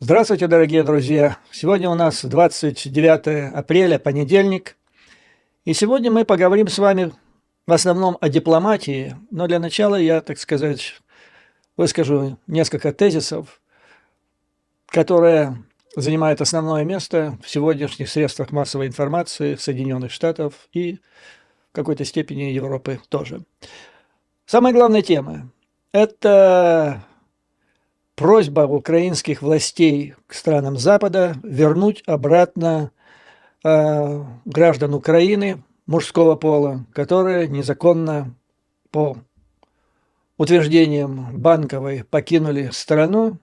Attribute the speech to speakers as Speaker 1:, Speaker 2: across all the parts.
Speaker 1: Здравствуйте, дорогие друзья! Сегодня у нас 29 апреля, понедельник. И сегодня мы поговорим с вами в основном о дипломатии. Но для начала я, так сказать, выскажу несколько тезисов, которые занимают основное место в сегодняшних средствах массовой информации Соединенных Штатов и в какой-то степени Европы тоже. Самая главная тема – это просьба украинских властей к странам Запада вернуть обратно граждан Украины мужского пола, которые незаконно, по утверждениям Банковой, покинули страну.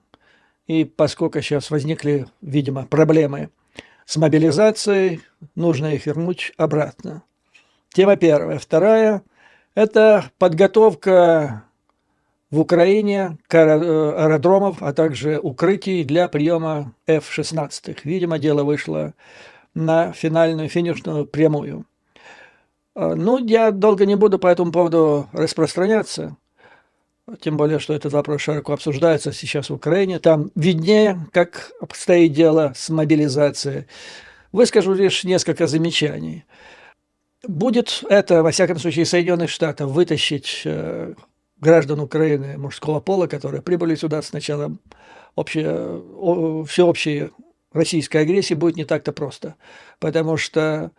Speaker 1: И поскольку сейчас возникли, видимо, проблемы с мобилизацией, нужно их вернуть обратно. Тема первая. Вторая – это подготовка в Украине аэродромов, а также укрытий для приема F-16. Видимо, дело вышло на финальную финишную прямую. Ну, я долго не буду по этому поводу распространяться, тем более, что этот вопрос широко обсуждается сейчас в Украине. Там виднее, как обстоит дело с мобилизацией. Выскажу лишь несколько замечаний. Будет это, во всяком случае, Соединенных Штатов вытащить граждан Украины мужского пола, которые прибыли сюда с началом всеобщей российской агрессии, будет не так-то просто. Потому что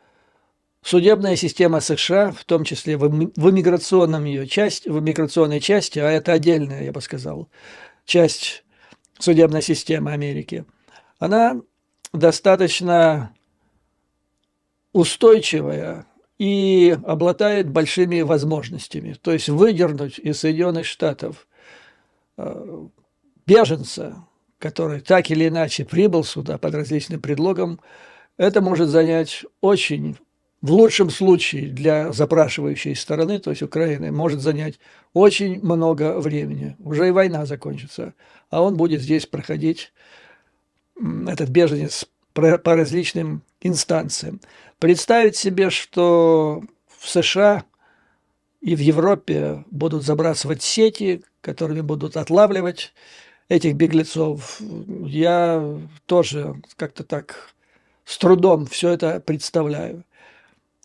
Speaker 1: судебная система США, в том числе в иммиграционной части, а это отдельная, я бы сказал, часть судебной системы Америки, она достаточно устойчивая и обладает большими возможностями. То есть выдернуть из Соединенных Штатов беженца, который так или иначе прибыл сюда под различным предлогом, это может занять очень, в лучшем случае для запрашивающей стороны, то есть Украины, может занять очень много времени. Уже и война закончится, а он будет здесь проходить, этот беженец, по различным инстанциям. Представить себе, что в США и в Европе будут забрасывать сети, которыми будут отлавливать этих беглецов, я тоже как-то так с трудом все это представляю.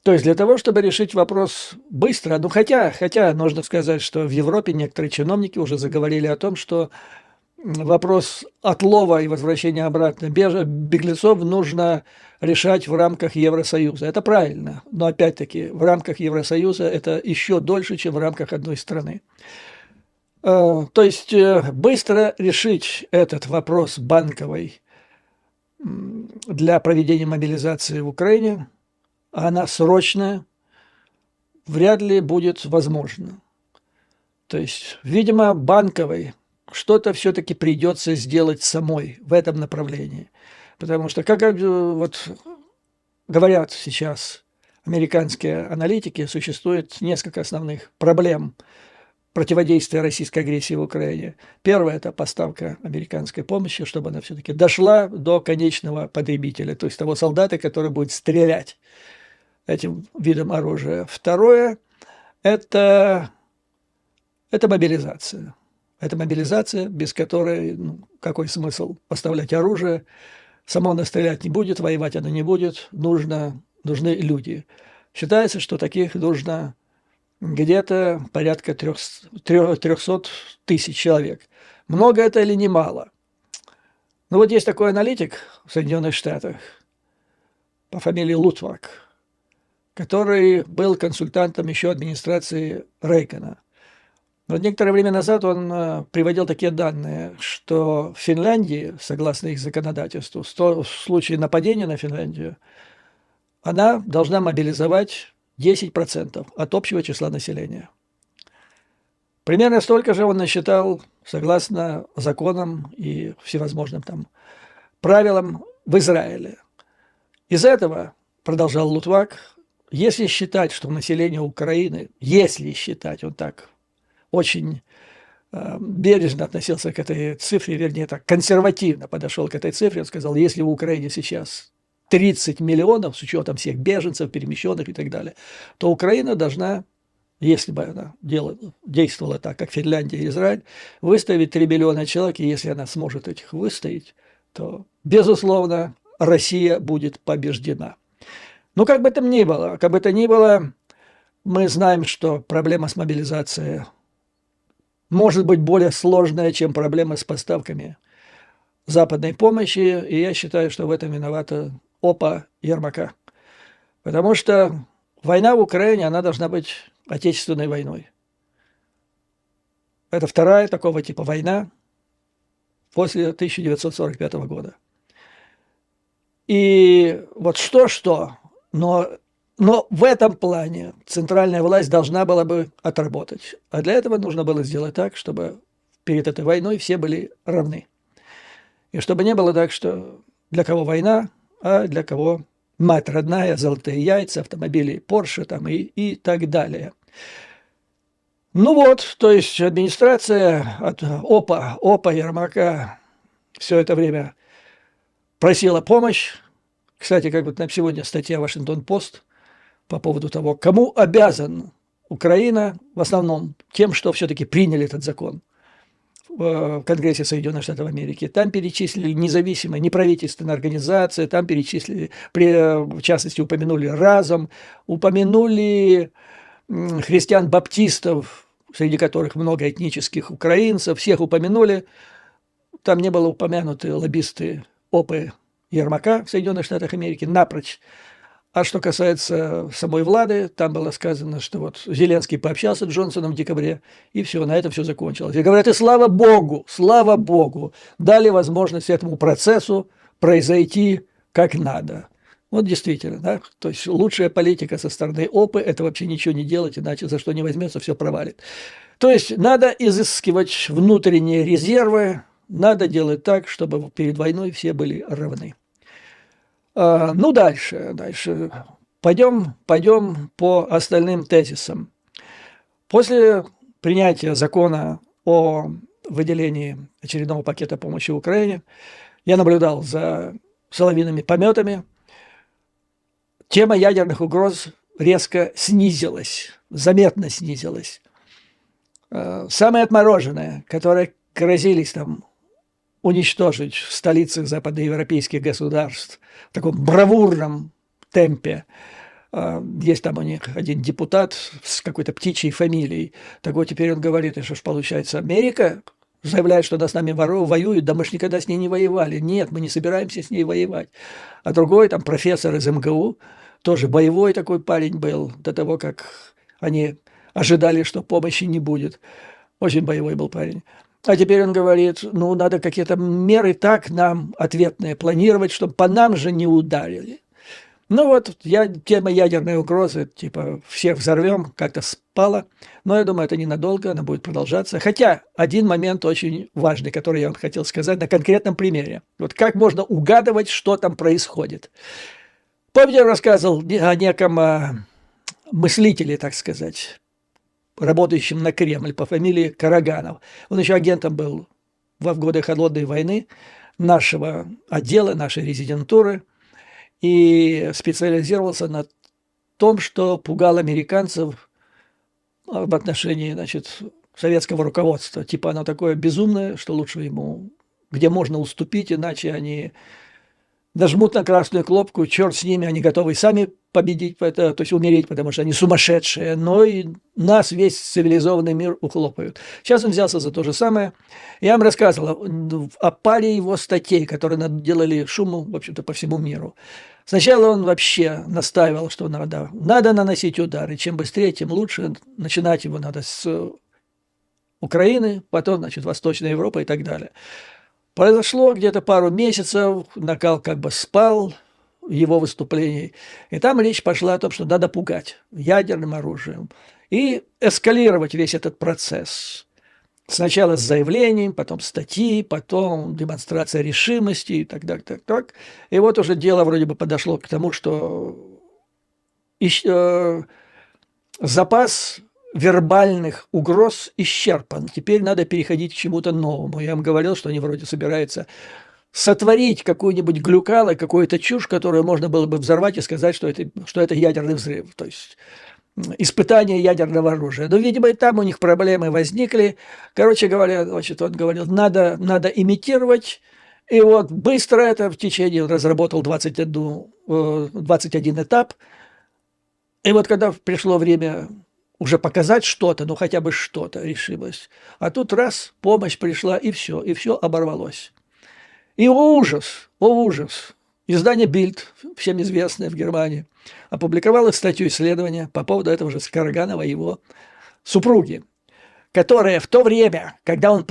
Speaker 1: То есть для того, чтобы решить вопрос быстро, ну хотя нужно сказать, что в Европе некоторые чиновники уже заговорили о том, что вопрос отлова и возвращения обратно беглецов нужно решать в рамках Евросоюза. Это правильно, но опять-таки в рамках Евросоюза это еще дольше, чем в рамках одной страны. То есть быстро решить этот вопрос Банковой для проведения мобилизации в Украине, а она срочная, вряд ли будет возможно. То есть, видимо, Банковой что-то все-таки придется сделать самой в этом направлении. Потому что, как вот говорят сейчас американские аналитики, существует несколько основных проблем противодействия российской агрессии в Украине. Первое – это поставка американской помощи, чтобы она все-таки дошла до конечного потребителя, то есть того солдата, который будет стрелять этим видом оружия. Второе – это мобилизация. Это мобилизация, без которой какой смысл поставлять оружие? Само оно стрелять не будет, воевать оно не будет, нужны люди. Считается, что таких нужно где-то порядка 300 тысяч человек. Много это или не мало? Ну вот есть такой аналитик в Соединенных Штатах по фамилии Лутвак, который был консультантом еще администрации Рейгана. Но некоторое время назад он приводил такие данные, что в Финляндии, согласно их законодательству, в случае нападения на Финляндию, она должна мобилизовать 10% от общего числа населения. Примерно столько же он насчитал, согласно законам и всевозможным там правилам, в Израиле. Из этого, продолжал Лутвак, если считать, что население Украины, он так очень бережно относился к этой цифре, вернее, так консервативно подошел к этой цифре, он сказал, если в Украине сейчас 30 миллионов, с учетом всех беженцев, перемещенных и так далее, то Украина должна, если бы она действовала так, как Финляндия и Израиль, выставить 3 миллиона человек, и если она сможет этих выставить, то, безусловно, Россия будет побеждена. Но как бы там ни было, мы знаем, что проблема с мобилизацией может быть более сложная, чем проблема с поставками западной помощи, и я считаю, что в этом виновата ОПА Ермака. Потому что война в Украине, она должна быть отечественной войной. Это вторая такого типа война после 1945 года. И вот что-что, но в этом плане центральная власть должна была бы отработать. А для этого нужно было сделать так, чтобы перед этой войной все были равны. И чтобы не было так, что для кого война, а для кого мать родная, золотые яйца, автомобили Porsche там и так далее. Ну вот, то есть администрация от ОПА Ермака все это время просила помощь. Кстати, как вот там сегодня статья «Вашингтон-Пост» по поводу того, кому обязан Украина, в основном тем, что все-таки приняли этот закон в Конгрессе Соединенных Штатов Америки. Там перечислили независимые, неправительственные организации, там перечислили, в частности, упомянули Разом, упомянули христиан-баптистов, среди которых много этнических украинцев, всех упомянули. Там не было упомянуты лоббисты ОПы Ермака в Соединенных Штатах Америки напрочь. А что касается самой Влады, там было сказано, что вот Зеленский пообщался с Джонсоном в декабре, и все, на этом все закончилось. И говорят, и слава Богу, дали возможность этому процессу произойти как надо. Вот действительно, да, то есть лучшая политика со стороны ОПы – это вообще ничего не делать, иначе за что не возьмется, все провалит. То есть надо изыскивать внутренние резервы, надо делать так, чтобы перед войной все были равны. Ну, дальше. Пойдем по остальным тезисам. После принятия закона о выделении очередного пакета помощи Украине я наблюдал за соловьиными пометами. Тема ядерных угроз резко снизилась, заметно снизилась. Самые отмороженные, которые грозились там уничтожить в столицах западноевропейских государств в таком бравурном темпе. Есть там у них один депутат с какой-то птичьей фамилией. Так вот теперь он говорит, что ж получается, Америка заявляет, что она с нами воюет, да мы ж никогда с ней не воевали. Нет, мы не собираемся с ней воевать. А другой там профессор из МГУ, тоже боевой такой парень был, до того, как они ожидали, что помощи не будет. Очень боевой был парень. А теперь он говорит, ну, надо какие-то меры так нам ответные планировать, чтобы по нам же не ударили. Ну вот, тема ядерной угрозы, типа, всех взорвем, как-то спала. Но я думаю, это ненадолго, она будет продолжаться. Хотя один момент очень важный, который я вам хотел сказать на конкретном примере. Вот как можно угадывать, что там происходит. Помните, я рассказывал о неком мыслителе, так сказать, работающим на Кремль по фамилии Караганов. Он еще агентом был в годы Холодной войны нашего отдела, нашей резидентуры, и специализировался на том, что пугал американцев в отношении, значит, советского руководства. Типа оно такое безумное, что лучше ему, где можно уступить, иначе они нажмут на красную кнопку, черт с ними, они готовы сами победить, то есть умереть, потому что они сумасшедшие, но и нас весь цивилизованный мир ухлопают. Сейчас он взялся за то же самое. Я вам рассказывал о паре его статей, которые наделали шуму, в общем-то, по всему миру. Сначала он вообще настаивал, что надо наносить удары, чем быстрее, тем лучше. Начинать его надо с Украины, потом, значит, Восточная Европа и так далее. Произошло где-то пару месяцев, накал как бы спал его выступлений, и там речь пошла о том, что надо пугать ядерным оружием и эскалировать весь этот процесс. Сначала с заявлением, потом статьи, потом демонстрация решимости и так далее. Так. И вот уже дело вроде бы подошло к тому, что запас вербальных угроз исчерпан. Теперь надо переходить к чему-то новому. Я вам говорил, что они вроде собираются сотворить какую-нибудь глюкало, какую-то чушь, которую можно было бы взорвать и сказать, что это ядерный взрыв. То есть испытание ядерного оружия. Но, видимо, и там у них проблемы возникли. Короче говоря, значит, он говорил, надо имитировать И вот быстро это в течение разработал 21 этап. И вот когда пришло время уже показать что-то, ну хотя бы что-то, решимость, а тут раз, помощь пришла, и все оборвалось. И о ужас, о ужас! Издание «Бильд», всем известное в Германии, опубликовало статью исследования по поводу этого же Караганова и его супруги, которая в то время, когда он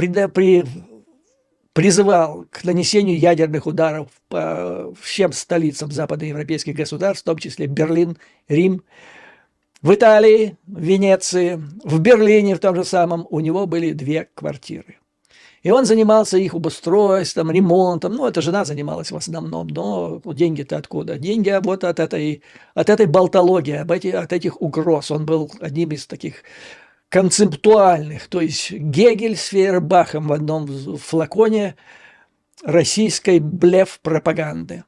Speaker 1: призывал к нанесению ядерных ударов по всем столицам западноевропейских государств, в том числе Берлин, Рим, в Италии, в Венеции, в Берлине в том же самом у него были 2 квартиры. И он занимался их обустройством, ремонтом. Ну, это жена занималась в основном, но деньги-то откуда? Деньги вот от этой болтологии, от этих угроз. Он был одним из таких концептуальных, то есть Гегель с Фейербахом в одном флаконе российской блеф-пропаганды.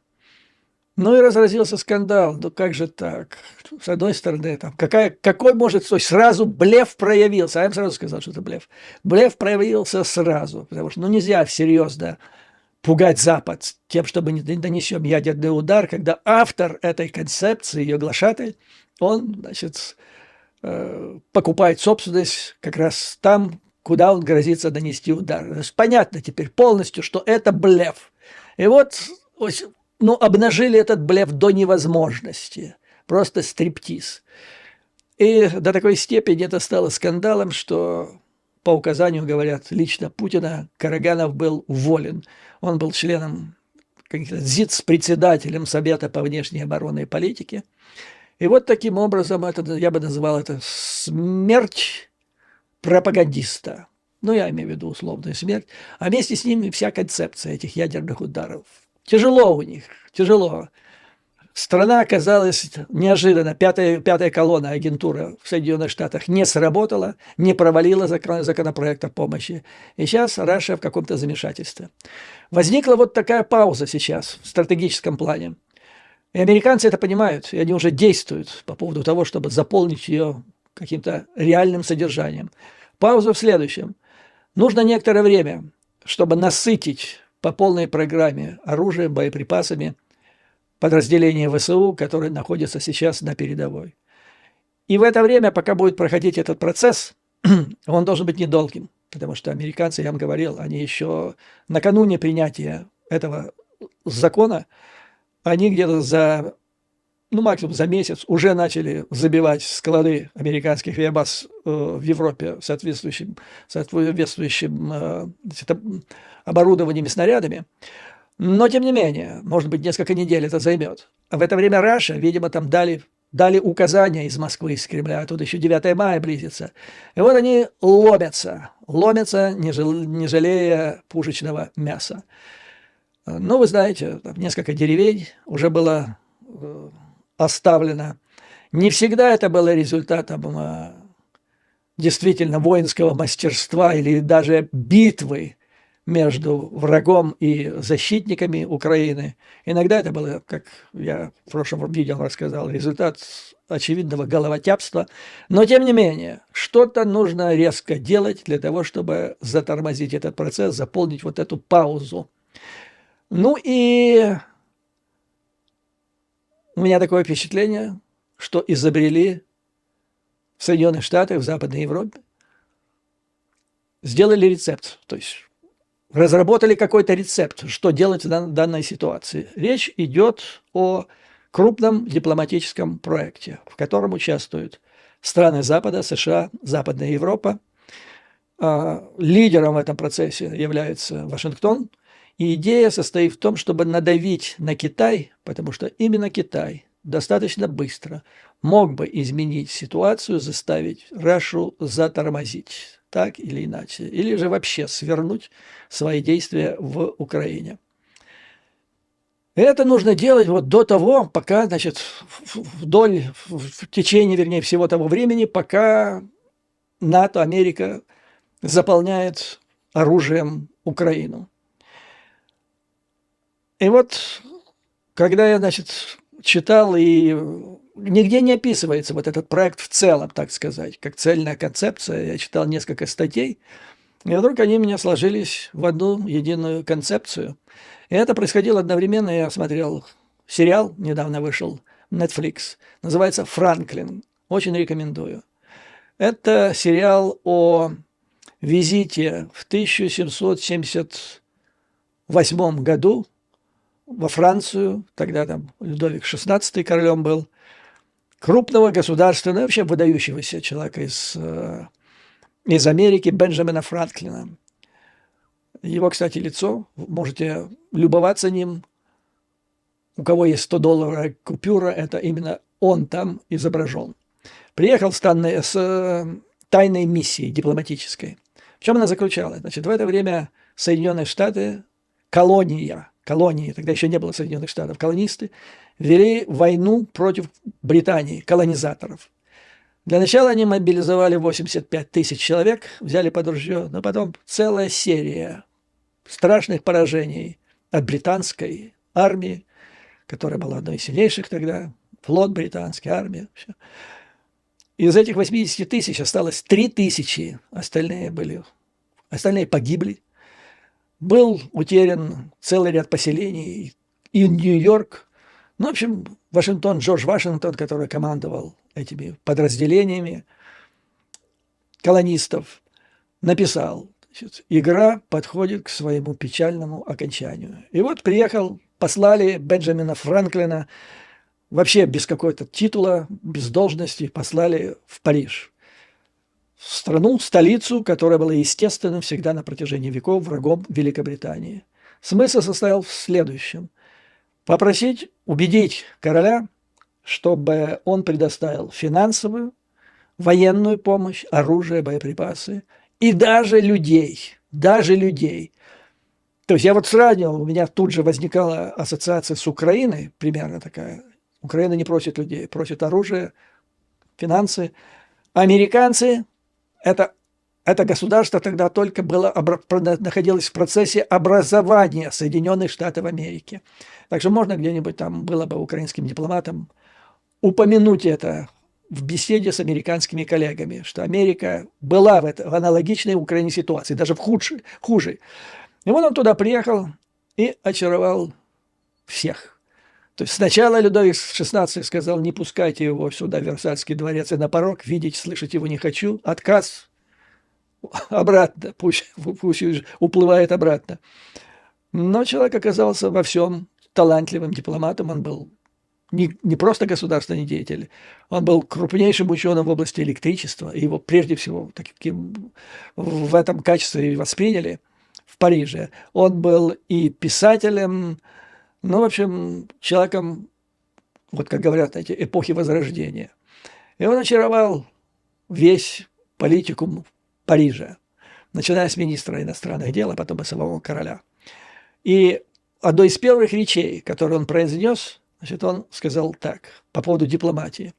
Speaker 1: Ну и разразился скандал. Ну как же так? С одной стороны, там, какой может... То есть сразу блеф проявился. А я им сразу сказал, что это блеф. Блеф проявился сразу. Потому что нельзя всерьез пугать Запад тем, чтобы не донесем ядерный удар, когда автор этой концепции, ее глашатель, он, значит, покупает собственность как раз там, куда он грозится донести удар. То есть понятно теперь полностью, что это блеф. И вот... Ну, обнажили этот блеф до невозможности. Просто стриптиз. И до такой степени это стало скандалом, что по указанию, говорят, лично Путина, Караганов был уволен. Он был членом ЗИЦ, председателем Совета по внешней оборонной политике. И вот таким образом, я бы называл это смерть пропагандиста. Ну, я имею в виду условную смерть. А вместе с ними вся концепция этих ядерных ударов. Тяжело у них, тяжело. Страна оказалась неожиданно, пятая колонна агентура в Соединенных Штатах не сработала, не провалила законопроект о помощи. И сейчас Раша в каком-то замешательстве. Возникла вот такая пауза сейчас в стратегическом плане. И американцы это понимают, и они уже действуют по поводу того, чтобы заполнить ее каким-то реальным содержанием. Пауза в следующем. Нужно некоторое время, чтобы насытить по полной программе оружием, боеприпасами подразделения ВСУ, которые находятся сейчас на передовой. И в это время, пока будет проходить этот процесс, он должен быть недолгим, потому что американцы, я вам говорил, они еще накануне принятия этого закона, они где-то максимум за месяц уже начали забивать склады американских авиабаз в Европе соответствующим оборудованием и снарядами. Но, тем не менее, может быть, несколько недель это займет. А в это время Раша, видимо, там дали указания из Москвы, из Кремля, а тут еще 9 мая близится. И вот они ломятся, не жалея пушечного мяса. Ну, вы знаете, там несколько деревень уже было оставлено. Не всегда это было результатом действительно воинского мастерства или даже битвы между врагом и защитниками Украины. Иногда это было, как я в прошлом видео рассказал, результат очевидного головотяпства. Но, тем не менее, что-то нужно резко делать для того, чтобы затормозить этот процесс, заполнить вот эту паузу. Ну и у меня такое впечатление, что изобрели в Соединенных Штатах, в Западной Европе, сделали рецепт, то есть разработали какой-то рецепт, что делать в данной ситуации. Речь идет о крупном дипломатическом проекте, в котором участвуют страны Запада, США, Западная Европа. Лидером в этом процессе является Вашингтон. И идея состоит в том, чтобы надавить на Китай, потому что именно Китай достаточно быстро мог бы изменить ситуацию, заставить Рашу затормозить, так или иначе, или же вообще свернуть свои действия в Украине. Это нужно делать вот до того, пока, значит, в течение, вернее, всего того времени, пока НАТО, Америка заполняет оружием Украину. И вот, когда я, значит, читал, и нигде не описывается вот этот проект в целом, так сказать, как цельная концепция, я читал несколько статей, И вдруг они у меня сложились в одну единую концепцию. И это происходило одновременно. Я смотрел сериал, недавно вышел, Netflix, называется «Франклин». Очень рекомендую. Это сериал о визите в 1778 году во Францию, тогда там Людовик XVI королем был, крупного государственного, вообще выдающегося человека из Америки, Бенджамина Франклина. Его, кстати, лицо, можете любоваться ним. У кого есть $100 купюра, это именно он там изображен. Приехал с тайной миссией дипломатической. В чем она заключалась? Значит, в это время Соединенные Штаты, колонии, тогда еще не было Соединенных Штатов, колонисты, вели войну против Британии, колонизаторов. Для начала они мобилизовали 85 тысяч человек, взяли под ружье, но потом целая серия страшных поражений от британской армии, которая была одной из сильнейших тогда, флот британский, армия. Все. Из этих 80 тысяч осталось 3 тысячи, остальные погибли. Был утерян целый ряд поселений и Нью-Йорк. Ну, в общем, Джордж Вашингтон, который командовал этими подразделениями колонистов, написал: игра подходит к своему печальному окончанию. И вот послали Бенджамина Франклина, вообще без какого-то титула, без должности, послали в Париж. В страну, столицу, которая была естественным всегда на протяжении веков врагом Великобритании. Смысл состоял в следующем. Убедить короля, чтобы он предоставил финансовую, военную помощь, оружие, боеприпасы и даже людей. То есть я вот сравнивал, у меня тут же возникала ассоциация с Украиной, примерно такая. Украина не просит людей, просит оружие, финансы. Американцы это государство тогда только находилось в процессе образования Соединенных Штатов Америки. Так что можно где-нибудь там было бы украинским дипломатам упомянуть это в беседе с американскими коллегами, что Америка была в аналогичной Украине ситуации, даже в хуже. И вот он туда приехал и очаровал всех. То есть сначала Людовик XVI сказал: не пускайте его сюда, в Версальский дворец, и на порог, видеть, слышать его не хочу. Отказ. Обратно, пусть уплывает обратно. Но человек оказался во всем талантливым дипломатом. Он был не просто государственный деятель, он был крупнейшим ученым в области электричества. И его прежде всего в этом качестве восприняли в Париже. Он был и писателем, в общем, человеком, вот как говорят, эпохи Возрождения. И он очаровал весь политикум Парижа, начиная с министра иностранных дел, а потом и самого короля. И одной из первых речей, которую он произнес, он сказал так, по поводу дипломатии.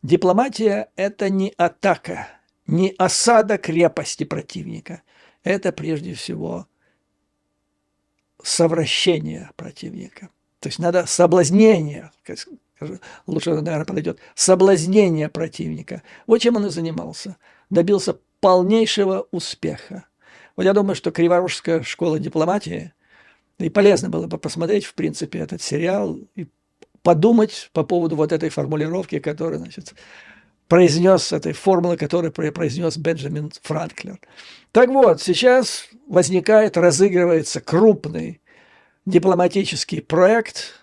Speaker 1: Дипломатия – это не атака, не осада крепости противника. Это прежде всего совращение противника. То есть надо соблазнение, лучше, наверное, подойдет, соблазнение противника. Вот чем он и занимался. Добился полнейшего успеха. Вот я думаю, что Криворужская школа дипломатии, и полезно было бы посмотреть, в принципе, этот сериал и подумать по поводу вот этой формулировки, которую, произнес, этой формулы, которую произнес Бенджамин Франклин. Так вот, сейчас разыгрывается крупный дипломатический проект,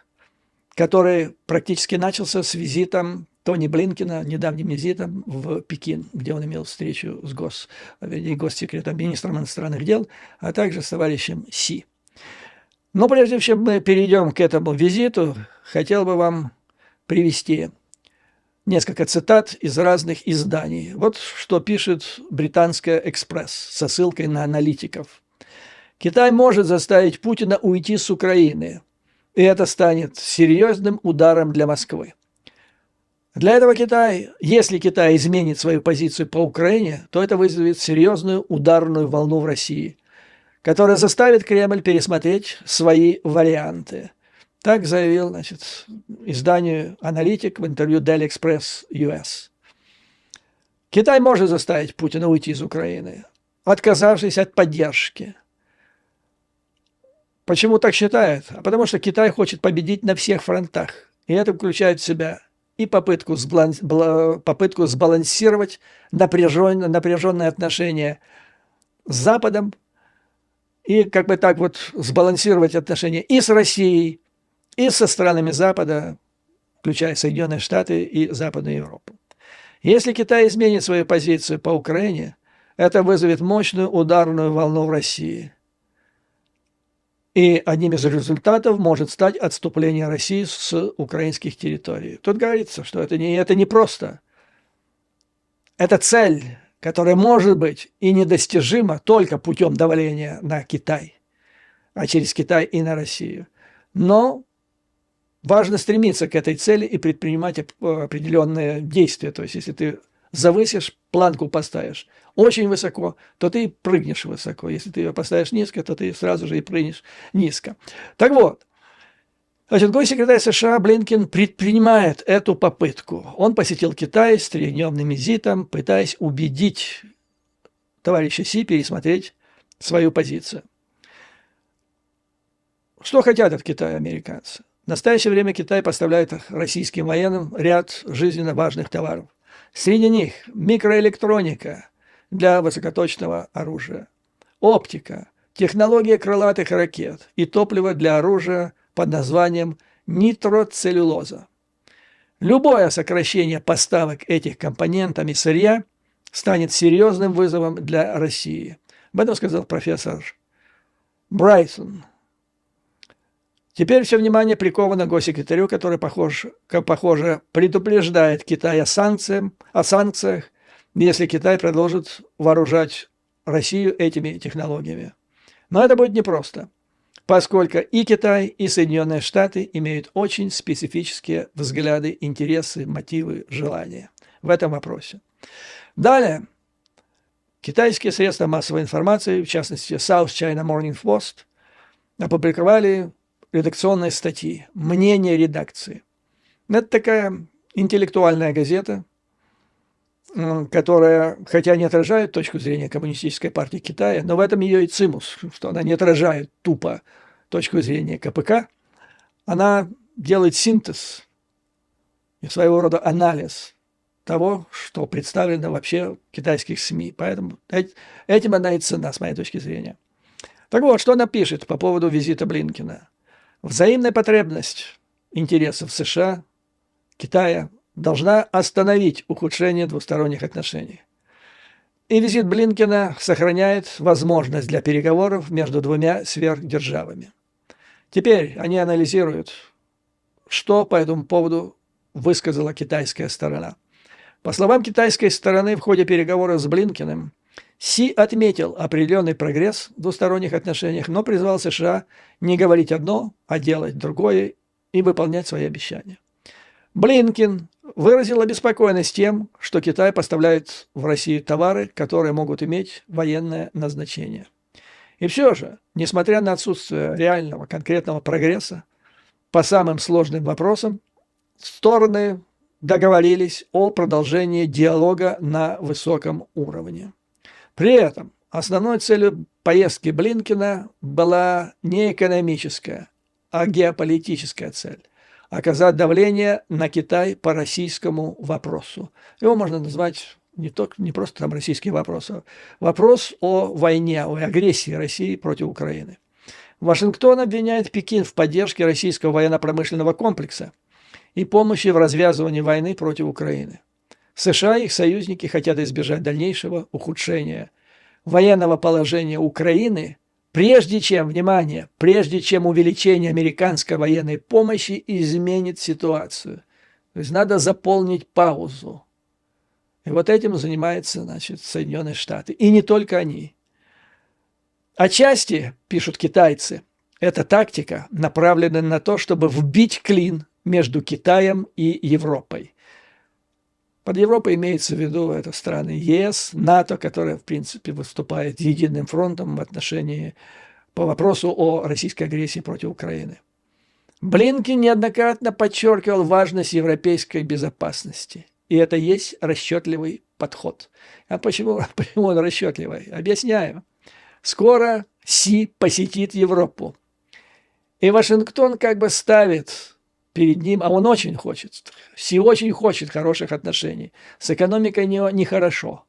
Speaker 1: который практически начался с визитом Тони Блинкена, недавним визитом в Пекин, где он имел встречу с госсекретарем, министром иностранных дел, а также с товарищем Си. Но прежде чем мы перейдем к этому визиту, хотел бы вам привести несколько цитат из разных изданий. Вот что пишет британская «Экспресс» со ссылкой на аналитиков. Китай может заставить Путина уйти с Украины, и это станет серьезным ударом для Москвы. Для этого если Китай изменит свою позицию по Украине, то это вызовет серьезную ударную волну в России, которая заставит Кремль пересмотреть свои варианты. Так заявил, изданию «Аналитик» в интервью Daily Express US. Китай может заставить Путина уйти из Украины. отказавшись от поддержки. Почему так считают? А потому что Китай хочет победить на всех фронтах. И это включает в себя и попытку сбалансировать напряженные отношения с Западом, и как бы так вот сбалансировать отношения и с Россией, и со странами Запада, включая Соединенные Штаты и Западную Европу. Если Китай изменит свою позицию по Украине, это вызовет мощную ударную волну в России. И одним из результатов может стать отступление России с украинских территорий. Тут говорится, что это не просто. Это цель, которая может быть и недостижима только путем давления на Китай, а через Китай и на Россию. Но важно стремиться к этой цели и предпринимать определенные действия. То есть, если ты завысишь, планку поставишь очень высоко, то ты прыгнешь высоко. Если ты ее поставишь низко, то ты сразу же и прыгнешь низко. Так вот, значит, госсекретарь США Блинкен предпринимает эту попытку. Он посетил Китай с трехдневным визитом, пытаясь убедить товарища Си пересмотреть свою позицию. Что хотят от Китая американцы? В настоящее время Китай поставляет российским военным ряд жизненно важных товаров. Среди них микроэлектроника для высокоточного оружия, оптика, технология крылатых ракет и топливо для оружия под названием нитроцеллюлоза. Любое сокращение поставок этих компонентов и сырья станет серьезным вызовом для России. Об этом сказал профессор Брайсон. Теперь все внимание приковано к госсекретарю, который, похоже, предупреждает Китай о санкциях, если Китай продолжит вооружать Россию этими технологиями. Но это будет непросто, поскольку и Китай, и Соединенные Штаты имеют очень специфические взгляды, интересы, мотивы, желания в этом вопросе. Далее, китайские средства массовой информации, в частности South China Morning Post, опубликовали редакционные статьи, мнение редакции. Это такая интеллектуальная газета, которая, хотя не отражает точку зрения Коммунистической партии Китая, но в этом ее и цимус, что она не отражает тупо точку зрения КПК, она делает синтез и своего рода анализ того, что представлено вообще в китайских СМИ. Поэтому этим она и ценна, с моей точки зрения. Так вот, что она пишет по поводу визита Блинкена. Взаимная потребность интересов США, Китая должна остановить ухудшение двусторонних отношений. И визит Блинкена сохраняет возможность для переговоров между двумя сверхдержавами. Теперь они анализируют, что по этому поводу высказала китайская сторона. По словам китайской стороны, в ходе переговоров с Блинкеном Си отметил определенный прогресс в двусторонних отношениях, но призвал США не говорить одно, а делать другое и выполнять свои обещания. Блинкен выразил обеспокоенность тем, что Китай поставляет в Россию товары, которые могут иметь военное назначение. И все же, несмотря на отсутствие реального конкретного прогресса по самым сложным вопросам, стороны договорились о продолжении диалога на высоком уровне. При этом основной целью поездки Блинкена была не экономическая, а геополитическая цель – оказать давление на Китай по российскому вопросу. Его можно назвать не просто там российский вопрос, а вопрос о войне, о агрессии России против Украины. Вашингтон обвиняет Пекин в поддержке российского военно-промышленного комплекса и помощи в развязывании войны против Украины. США и их союзники хотят избежать дальнейшего ухудшения военного положения Украины, прежде чем увеличение американской военной помощи изменит ситуацию. То есть надо заполнить паузу. И вот этим занимаются, значит, Соединенные Штаты. И не только они. Отчасти, пишут китайцы, эта тактика направлена на то, чтобы вбить клин между Китаем и Европой. Под Европой имеется в виду это страны ЕС, НАТО, которая, в принципе, выступает единым фронтом в отношении по вопросу о российской агрессии против Украины. Блинкен неоднократно подчеркивал важность европейской безопасности. И это есть расчетливый подход. А почему он расчетливый? Объясняю. Скоро Си посетит Европу. И Вашингтон как бы ставит перед ним, а он очень хочет, Си очень хочет хороших отношений. С экономикой нехорошо.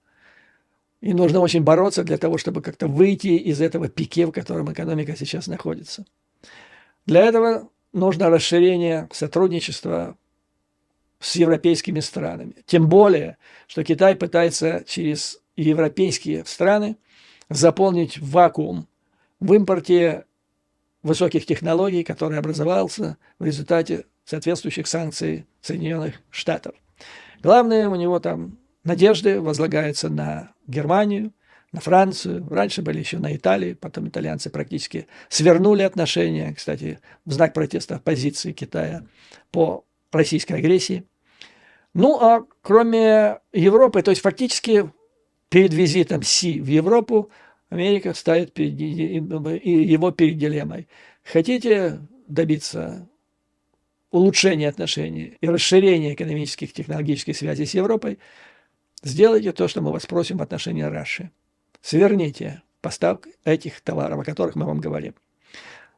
Speaker 1: И нужно очень бороться для того, чтобы как-то выйти из этого пике, в котором экономика сейчас находится. Для этого нужно расширение сотрудничества с европейскими странами. Тем более, что Китай пытается через европейские страны заполнить вакуум в импорте высоких технологий, который образовался в результате соответствующих санкций Соединенных Штатов. Главное, у него там надежды возлагаются на Германию, на Францию. Раньше были еще на Италию, потом итальянцы практически свернули отношения, кстати, в знак протеста позиции Китая по российской агрессии. Ну, а кроме Европы, то есть фактически перед визитом Си в Европу Америка ставит его перед дилеммой. Хотите добиться улучшения отношений и расширения экономических и технологических связей с Европой, сделайте то, что мы вас просим в отношении Раши. Сверните поставку этих товаров, о которых мы вам говорим.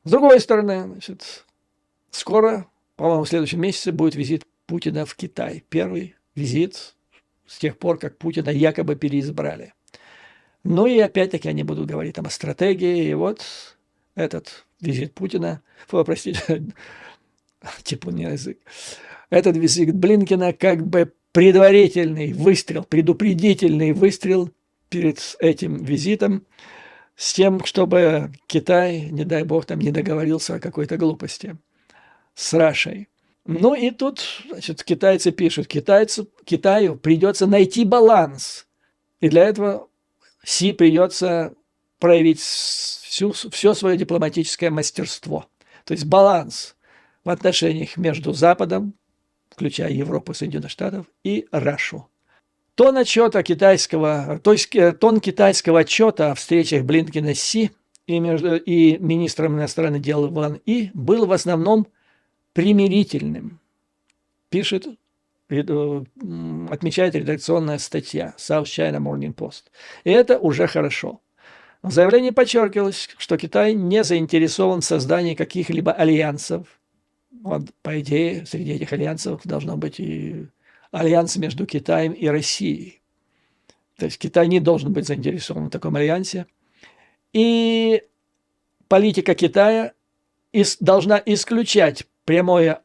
Speaker 1: С другой стороны, значит, скоро, по-моему, в следующем месяце будет визит Путина в Китай. Первый визит с тех пор, как Путина якобы переизбрали. Ну и опять-таки они будут говорить там о стратегии. И вот этот визит Путина, простите, типа не язык, этот визит Блинкена как бы предварительный выстрел, предупредительный выстрел перед этим визитом с тем, чтобы Китай, не дай бог, там не договорился о какой-то глупости с Рашей. Ну и тут, значит, китайцы пишут, Китаю придется найти баланс. И для этого Си придется проявить все свое дипломатическое мастерство. То есть баланс в отношениях между Западом, включая Европу, Соединенных Штатов, и Рашу. Тон китайского отчета о встречах Блинкена с Си и министром иностранных дел Ван И был в основном примирительным, отмечает редакционная статья South China Morning Post. И это уже хорошо. В заявлении подчеркивалось, что Китай не заинтересован в создании каких-либо альянсов. Вот, по идее, среди этих альянсов должно быть и альянс между Китаем и Россией. То есть Китай не должен быть заинтересован в таком альянсе. И политика Китая должна исключать прямое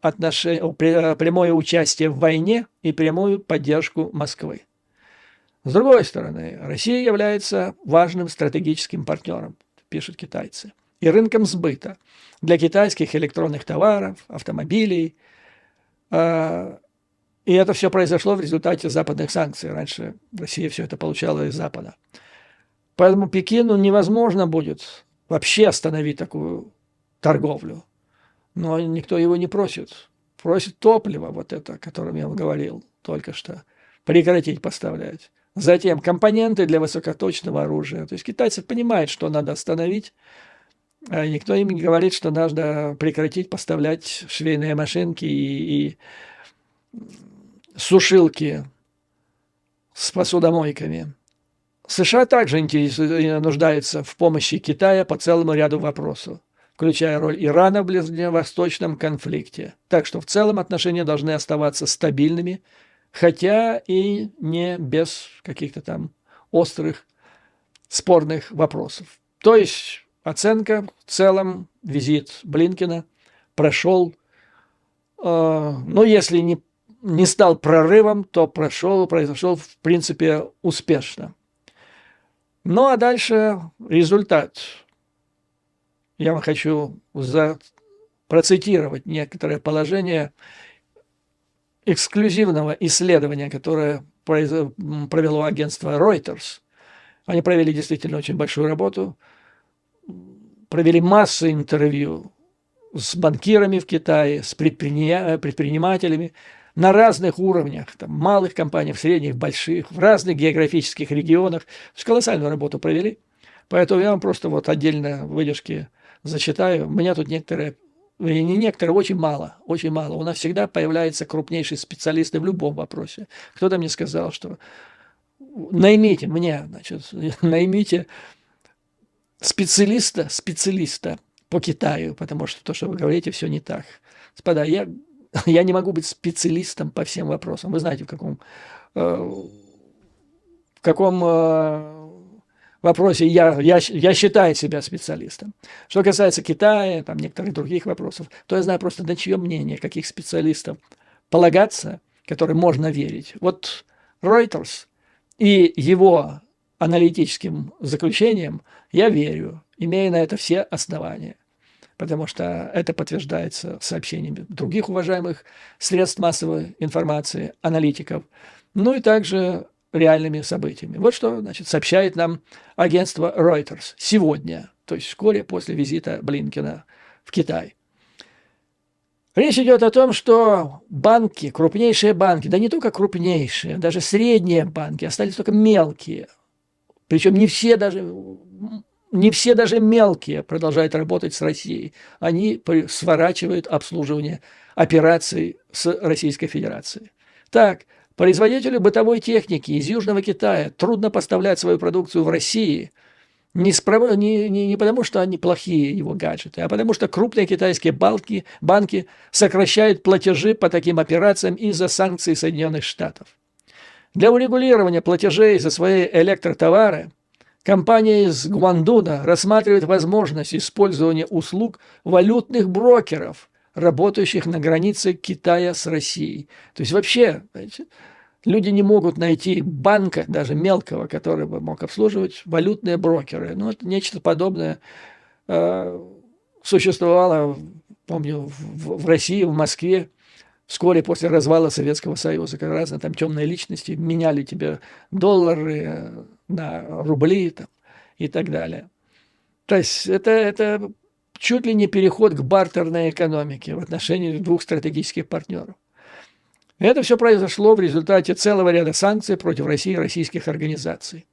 Speaker 1: участие в войне и прямую поддержку Москвы. С другой стороны, Россия является важным стратегическим партнером, пишут китайцы, и рынком сбыта для китайских электронных товаров, автомобилей. И это все произошло в результате западных санкций. Раньше Россия все это получала из Запада. Поэтому Пекину невозможно будет вообще остановить такую торговлю. Но никто его не просит. Просит топливо, вот это, о котором я вам говорил только что, прекратить поставлять. Затем компоненты для высокоточного оружия. То есть китайцы понимают, что надо остановить, а никто им не говорит, что надо прекратить поставлять швейные машинки и сушилки с посудомойками. США также нуждаются в помощи Китая по целому ряду вопросов, включая роль Ирана в ближневосточном конфликте. Так что в целом отношения должны оставаться стабильными, хотя и не без каких-то там острых, спорных вопросов. То есть оценка в целом, визит Блинкена прошел, ну, если не стал прорывом, то произошел в принципе успешно. Ну, а дальше результат. Я вам хочу процитировать некоторые положения эксклюзивного исследования, которое провело агентство Reuters. Они провели действительно очень большую работу, провели массу интервью с банкирами в Китае, с предпринимателями на разных уровнях, там, малых компаниях, средних, больших, в разных географических регионах. Колоссальную работу провели. Поэтому я вам просто вот отдельно выдержки зачитаю. У меня тут очень мало. У нас всегда появляются крупнейшие специалисты в любом вопросе. Кто-то мне сказал, что наймите мне, значит, наймите специалиста по Китаю, потому что то, что вы говорите, все не так. Господа, я не могу быть специалистом по всем вопросам. Вы знаете, в каком вопросе я считаю себя специалистом. Что касается Китая, там некоторых других вопросов, то я знаю просто на чье мнение, каких специалистов полагаться, которым можно верить. Вот Reuters и его аналитическим заключениям я верю, имея на это все основания, потому что это подтверждается сообщениями других уважаемых средств массовой информации, аналитиков, ну и также реальными событиями. Вот что, значит, сообщает нам агентство Reuters сегодня, то есть вскоре после визита Блинкена в Китай. Речь идет о том, что банки, крупнейшие банки, да не только крупнейшие, даже средние банки, остались только мелкие. Причем не все даже мелкие продолжают работать с Россией. Они сворачивают обслуживание операций с Российской Федерацией. Так, производителю бытовой техники из Южного Китая трудно поставлять свою продукцию в России не потому, что они плохие, его гаджеты, а потому что крупные китайские банки сокращают платежи по таким операциям из-за санкций Соединенных Штатов. Для урегулирования платежей за свои электротовары компания из Гуандуна рассматривает возможность использования услуг валютных брокеров, работающих на границе Китая с Россией. То есть вообще, знаете, люди не могут найти банка, даже мелкого, который бы мог обслуживать валютные брокеры. Ну, это нечто подобное существовало, помню, в России, в Москве, вскоре после развала Советского Союза, как раз там темные личности меняли тебе доллары на рубли там, и так далее. То есть это чуть ли не переход к бартерной экономике в отношении двух стратегических партнеров. Это все произошло в результате целого ряда санкций против России и российских организаций.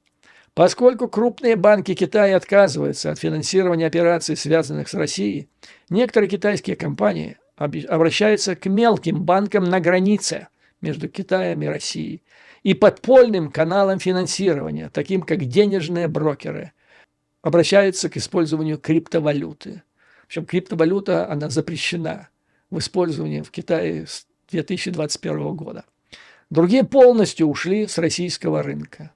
Speaker 1: Поскольку крупные банки Китая отказываются от финансирования операций, связанных с Россией, некоторые китайские компании обращаются к мелким банкам на границе между Китаем и Россией и подпольным каналам финансирования, таким как денежные брокеры, обращаются к использованию криптовалюты. Причем криптовалюта, она запрещена в использовании в Китае с 2021 года. Другие полностью ушли с российского рынка.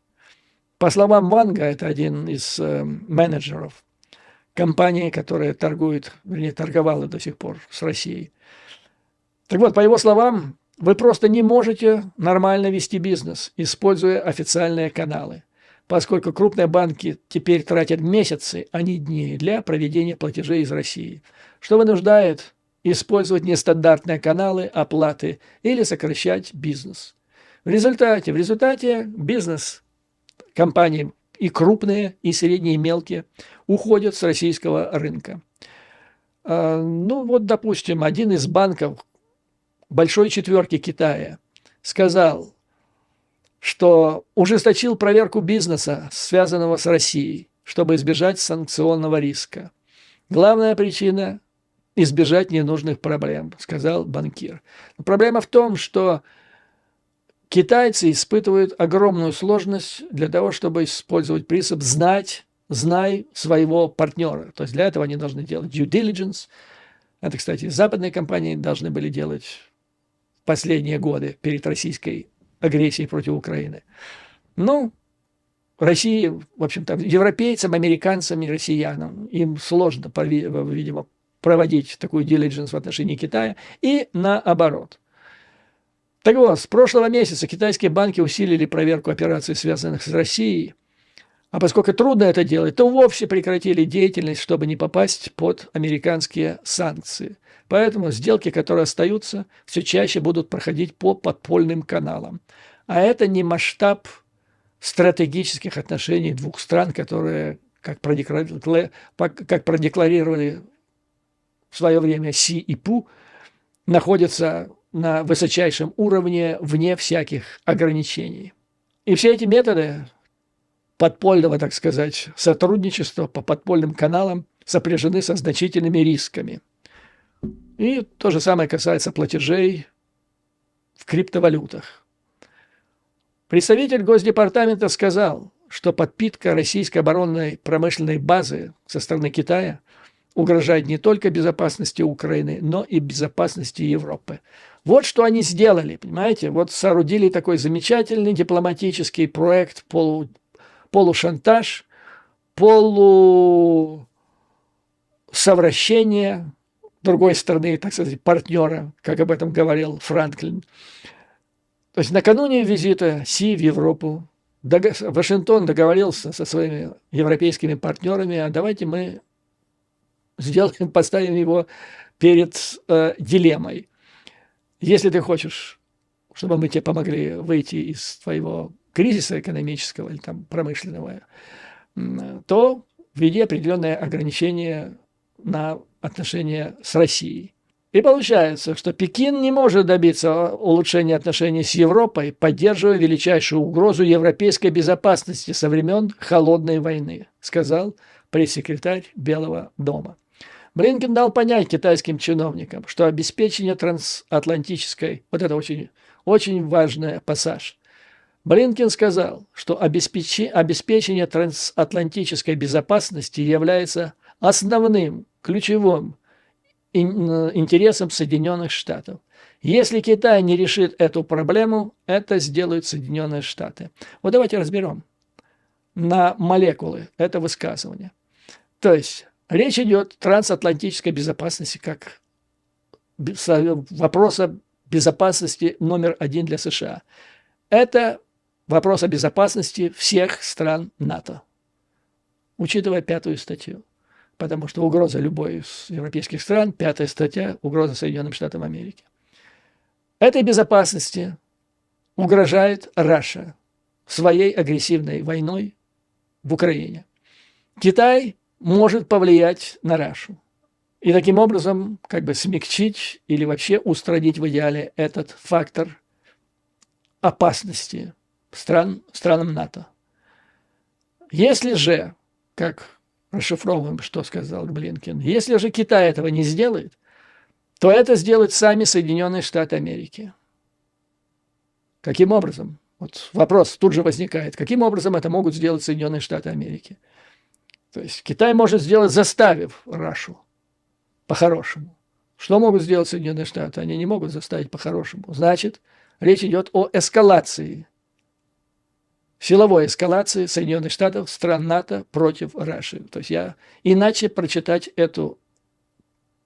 Speaker 1: По словам Ванга, это один из менеджеров компании, которая торговала до сих пор с Россией. Так вот, по его словам, вы просто не можете нормально вести бизнес, используя официальные каналы, поскольку крупные банки теперь тратят месяцы, а не дни для проведения платежей из России, что вынуждает использовать нестандартные каналы оплаты или сокращать бизнес. В результате бизнес компании и крупные, и средние, и мелкие уходят с российского рынка. Ну вот, допустим, один из банков большой четверки Китая сказал, что ужесточил проверку бизнеса, связанного с Россией, чтобы избежать санкционного риска. Главная причина – избежать ненужных проблем, сказал банкир. Но проблема в том, что китайцы испытывают огромную сложность для того, чтобы использовать принцип «знай своего партнера». То есть для этого они должны делать due diligence. Это, кстати, западные компании должны были делать в последние годы перед российской агрессией против Украины. Ну, России, в общем-то, европейцам, американцам и россиянам, им сложно, видимо, проводить такую diligence в отношении Китая и наоборот. Так вот, с прошлого месяца китайские банки усилили проверку операций, связанных с Россией, а поскольку трудно это делать, то вовсе прекратили деятельность, чтобы не попасть под американские санкции. Поэтому сделки, которые остаются, все чаще будут проходить по подпольным каналам. А это не масштаб стратегических отношений двух стран, которые, как продекларировали в свое время Си и Пу, находятся на высочайшем уровне вне всяких ограничений. И все эти методы подпольного, так сказать, сотрудничества по подпольным каналам сопряжены со значительными рисками. И то же самое касается платежей в криптовалютах. Представитель Госдепартамента сказал, что подпитка российской оборонной промышленной базы со стороны Китая угрожает не только безопасности Украины, но и безопасности Европы. Вот что они сделали, понимаете? Вот соорудили такой замечательный дипломатический проект, полушантаж, полусовращение другой стороны, так сказать, партнера, как об этом говорил Франклин. То есть накануне визита Си в Европу Вашингтон договорился со своими европейскими партнерами, а давайте мы сделаем, поставим его перед дилеммой. Если ты хочешь, чтобы мы тебе помогли выйти из твоего кризиса экономического или там промышленного, то введи определенные ограничения на отношения с Россией. И получается, что Пекин не может добиться улучшения отношений с Европой, поддерживая величайшую угрозу европейской безопасности со времен Холодной войны, сказал пресс-секретарь Белого дома. Блинкен дал понять китайским чиновникам, что обеспечение трансатлантической, вот это очень, очень важный пассаж, Блинкен сказал, что обеспечение трансатлантической безопасности является основным, ключевым интересам Соединенных Штатов. Если Китай не решит эту проблему, это сделают Соединенные Штаты. Вот давайте разберем на молекулы это высказывание. То есть речь идет о трансатлантической безопасности как вопроса безопасности номер один для США. Это вопрос о безопасности всех стран НАТО, учитывая 5-ю статью. Потому что угроза любой из европейских стран, 5-я статья, угроза Соединенным Штатам Америки. Этой безопасности угрожает Раша своей агрессивной войной в Украине. Китай может повлиять на Рашу и таким образом как бы смягчить или вообще устранить в идеале этот фактор опасности странам НАТО. Если же, как расшифровываем, что сказал Блинкен, если же Китай этого не сделает, то это сделают сами Соединенные Штаты Америки. Каким образом? Вот вопрос тут же возникает. Каким образом это могут сделать Соединенные Штаты Америки? То есть Китай может сделать, заставив Рашу по-хорошему. Что могут сделать Соединенные Штаты? Они не могут заставить по-хорошему. Значит, речь идет о эскалации, силовой эскалации Соединенных Штатов, стран НАТО против Раши. То есть я иначе прочитать эту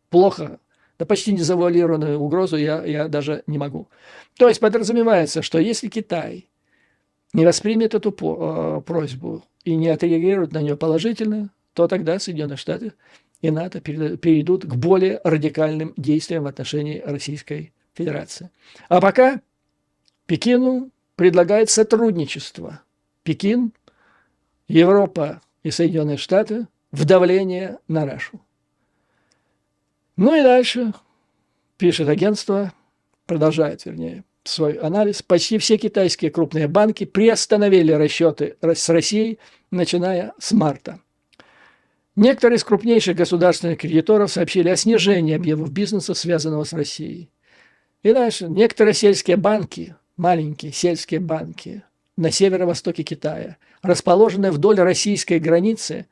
Speaker 1: плохо, да почти незавуалированную угрозу я даже не могу. То есть подразумевается, что если Китай не воспримет эту просьбу и не отреагирует на нее положительно, то тогда Соединенные Штаты и НАТО перейдут к более радикальным действиям в отношении Российской Федерации. А пока Пекину предлагает сотрудничество. Пекин, Европа и Соединенные Штаты в давление на Рашу. Ну и дальше, пишет агентство, продолжает, вернее, свой анализ. Почти все китайские крупные банки приостановили расчеты с Россией, начиная с марта. Некоторые из крупнейших государственных кредиторов сообщили о снижении объемов бизнеса, связанного с Россией. И дальше. Некоторые сельские банки, маленькие сельские банки на северо-востоке Китая, расположенные вдоль российской границы,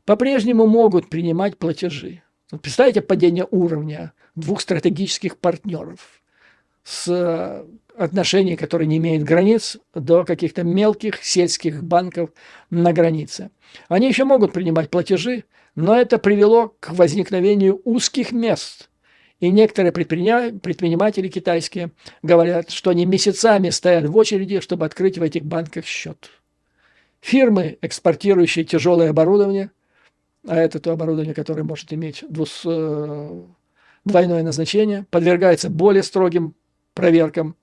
Speaker 1: по-прежнему могут принимать платежи. Вот представьте падение уровня двух стратегических партнеров с отношений, которые не имеют границ, до каких-то мелких сельских банков на границе. Они еще могут принимать платежи, но это привело к возникновению узких мест. И некоторые предприниматели китайские говорят, что они месяцами стоят в очереди, чтобы открыть в этих банках счет. Фирмы, экспортирующие тяжелое оборудование, а это то оборудование, которое может иметь двойное назначение, подвергается более строгим проверкам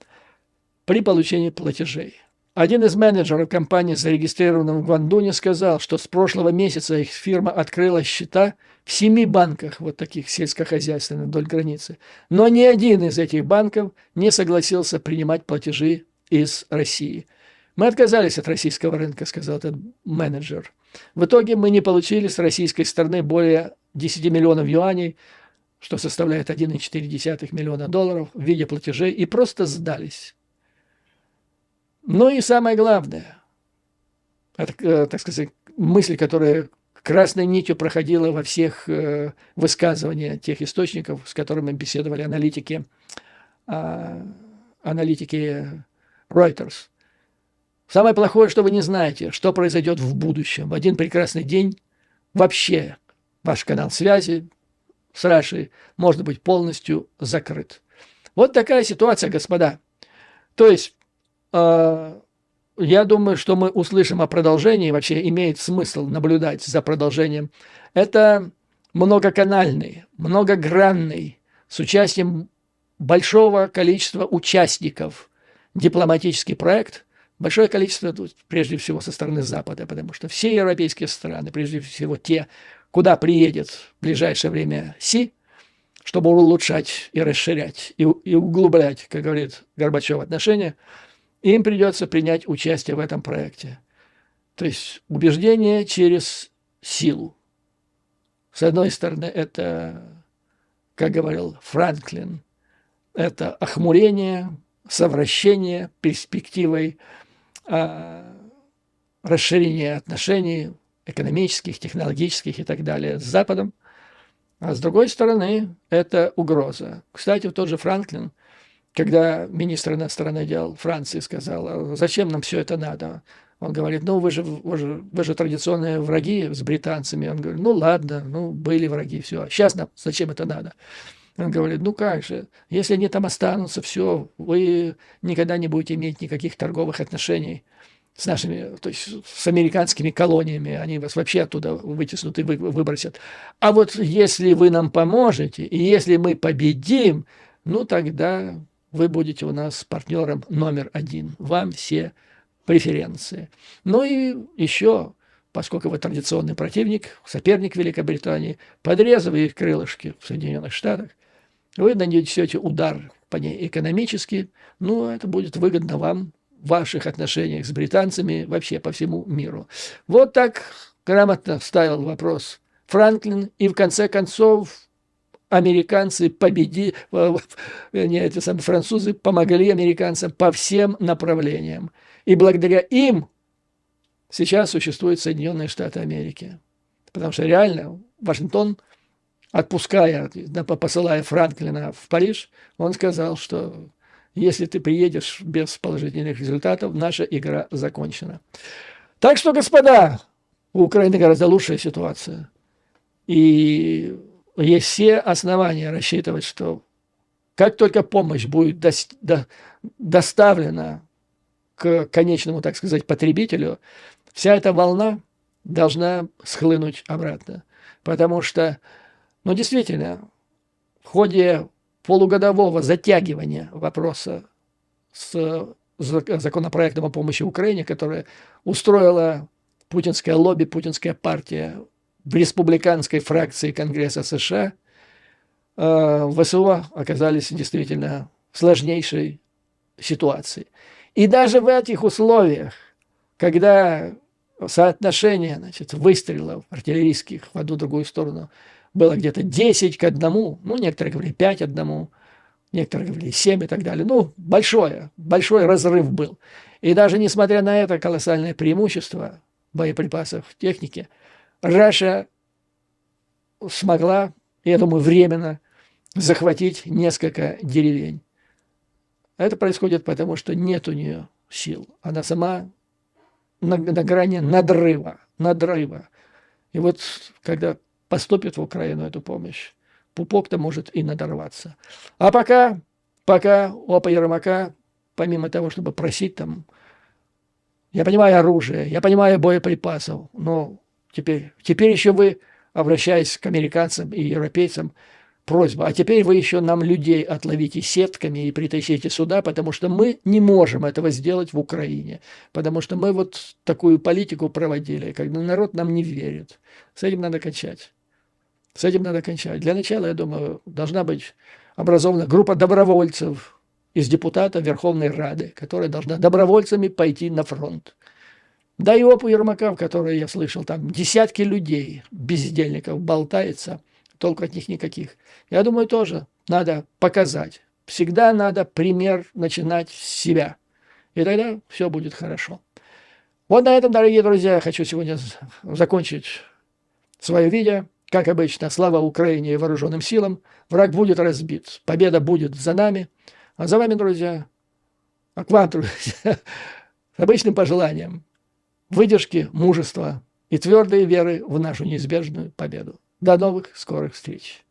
Speaker 1: при получении платежей. Один из менеджеров компании, зарегистрированного в Гуандуне, сказал, что с прошлого месяца их фирма открыла счета в 7 банках, вот таких сельскохозяйственных вдоль границы. Но ни один из этих банков не согласился принимать платежи из России. Мы отказались от российского рынка, сказал этот менеджер. В итоге мы не получили с российской стороны более 10 миллионов юаней, что составляет 1,4 миллиона долларов в виде платежей, и просто сдались. Ну и самое главное, это, так сказать, мысль, которая красной нитью проходила во всех высказываниях тех источников, с которыми беседовали аналитики Reuters. Самое плохое, что вы не знаете, что произойдет в будущем. В один прекрасный день вообще ваш канал связи с Рашей может быть полностью закрыт. Вот такая ситуация, господа. То есть, я думаю, что мы услышим о продолжении, вообще имеет смысл наблюдать за продолжением. Это многоканальный, многогранный, с участием большого количества участников дипломатический проект, большое количество, прежде всего, со стороны Запада, потому что все европейские страны, прежде всего те, куда приедет в ближайшее время Си, чтобы улучшать и расширять, и углублять, как говорит Горбачев, отношения, им придется принять участие в этом проекте. То есть убеждение через силу. С одной стороны, это, как говорил Франклин, это охмурение, совращение перспективой расширения отношений экономических, технологических и так далее с Западом. А с другой стороны, это угроза. Кстати, тот же Франклин, когда министр иностранных дел Франции сказал, зачем нам все это надо? Он говорит, ну вы же традиционные враги с британцами. Он говорит, ну ладно, ну были враги, все. Сейчас нам зачем это надо? Он говорит, ну как же, если они там останутся, все, вы никогда не будете иметь никаких торговых отношений с нашими, то есть с американскими колониями, они вас вообще оттуда вытеснут и выбросят. А вот если вы нам поможете, и если мы победим, ну тогда вы будете у нас партнером номер один. Вам все преференции. Ну и еще, поскольку вы традиционный противник, соперник Великобритании, подрезывая их крылышки в Соединенных Штатах, вы нанесете удар по ней экономически, ну, это будет выгодно вам в ваших отношениях с британцами вообще по всему миру. Вот так грамотно ставил вопрос Франклин, и в конце концов американцы французы помогли американцам по всем направлениям. И благодаря им сейчас существуют Соединенные Штаты Америки. Потому что реально Вашингтон, посылая Франклина в Париж, он сказал, что если ты приедешь без положительных результатов, наша игра закончена. Так что, господа, у Украины гораздо лучшая ситуация. И есть все основания рассчитывать, что как только помощь будет доставлена к конечному, так сказать, потребителю, вся эта волна должна схлынуть обратно. Потому что, ну, действительно, в ходе полугодового затягивания вопроса с законопроектом о помощи Украине, которое устроила путинское лобби, путинская партия в республиканской фракции Конгресса США, ВСУ оказались действительно в сложнейшей ситуации. И даже в этих условиях, когда соотношение, значит, выстрелов артиллерийских в одну другую сторону было где-то 10 к 1, ну, некоторые говорили 5 к 1, некоторые говорили 7 и так далее. Ну, большой разрыв был. И даже несмотря на это колоссальное преимущество боеприпасов, техники, Раша смогла, я думаю, временно захватить несколько деревень. Это происходит потому, что нет у нее сил. Она сама на грани надрыва. И вот когда поступит в Украину эту помощь, пупок-то может и надорваться. А пока у Апа Ермака, помимо того, чтобы просить там, я понимаю оружие, я понимаю боеприпасов, но теперь еще вы, обращаясь к американцам и европейцам, просьба, а теперь вы еще нам людей отловите сетками и притащите сюда, потому что мы не можем этого сделать в Украине, потому что мы вот такую политику проводили, когда народ нам не верит. С этим надо кончать. Для начала, я думаю, должна быть образована группа добровольцев из депутатов Верховной Рады, которая должна добровольцами пойти на фронт. Да и Опу Ермака, в которой я слышал, там десятки людей, бездельников, болтается, толку от них никаких. Я думаю, тоже надо показать. Всегда надо пример начинать с себя. и тогда все будет хорошо. Вот на этом, дорогие друзья, я хочу сегодня закончить свое видео. Как обычно, слава Украине и вооруженным силам. Враг будет разбит, победа будет за нами. А за вами, друзья, а к вам, друзья, с обычным пожеланием выдержки, мужества и твердой веры в нашу неизбежную победу. До новых скорых встреч!